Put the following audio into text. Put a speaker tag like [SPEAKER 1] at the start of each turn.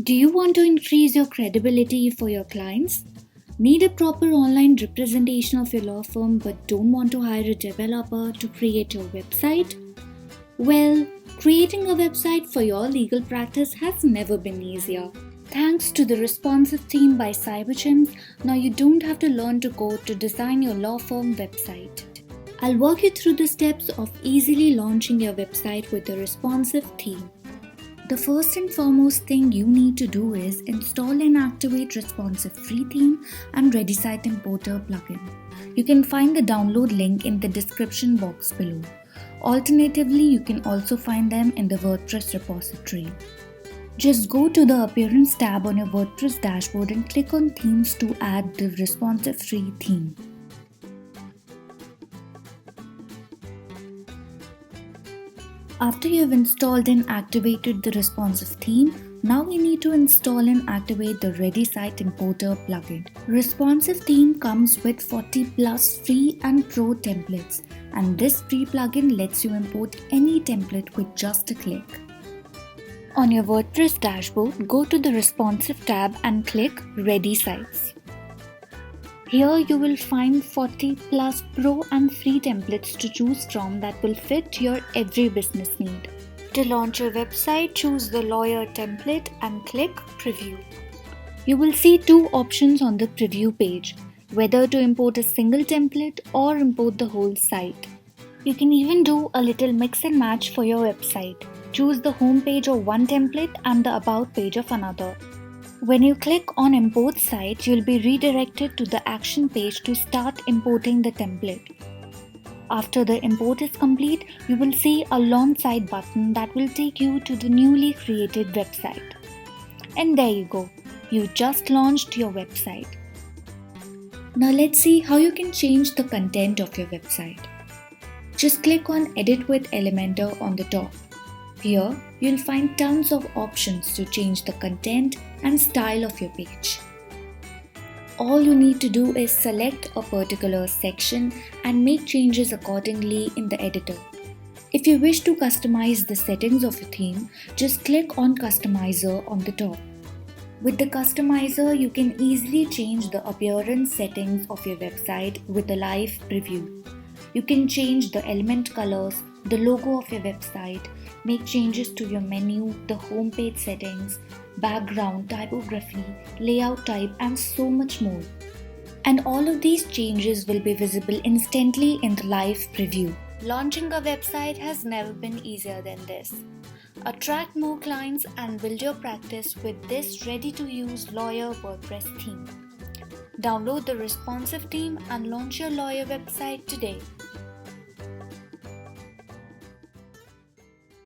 [SPEAKER 1] Do you want to increase your credibility for your clients? Need a proper online representation of your law firm but don't want to hire a developer to create your website? Well, creating a website for your legal practice has never been easier. Thanks to the responsive theme by CyberChimps, now you don't have to learn to code to design your law firm website. I'll walk you through the steps of easily launching your website with a responsive theme. The first and foremost thing you need to do is install and activate Responsive Free Theme and ReadySite Importer plugin. You can find the download link in the description box below. Alternatively, you can also find them in the WordPress repository. Just go to the Appearance tab on your WordPress dashboard and click on Themes to add the Responsive Free theme. After you have installed and activated the responsive theme, now we need to install and activate the ReadySite Importer plugin. Responsive theme comes with 40 plus free and pro templates, and this free plugin lets you import any template with just a click. On your WordPress dashboard, go to the Responsive tab and click Ready Sites. Here you will find 40 plus pro and free templates to choose from that will fit your every business need. To launch your website, choose the lawyer template and click Preview. You will see two options on the preview page, whether to import a single template or import the whole site. You can even do a little mix and match for your website. Choose the home page of one template and the about page of another. When you click on Import Site, you'll be redirected to the action page to start importing the template. After the import is complete, you will see a launch site button that will take you to the newly created website. And there you go, you just launched your website. Now let's see how you can change the content of your website. Just click on Edit with Elementor on the top. Here, you'll find tons of options to change the content and style of your page. All you need to do is select a particular section and make changes accordingly in the editor. If you wish to customize the settings of your theme, just click on Customizer on the top. With the customizer, you can easily change the appearance settings of your website with a live preview. You can change the element colors, the logo of your website, make changes to your menu, the homepage settings, background, typography, layout type, and so much more. And all of these changes will be visible instantly in the live preview. Launching a website has never been easier than this. Attract more clients and build your practice with this ready-to-use Lawyer WordPress theme. Download the responsive theme and launch your Lawyer website today.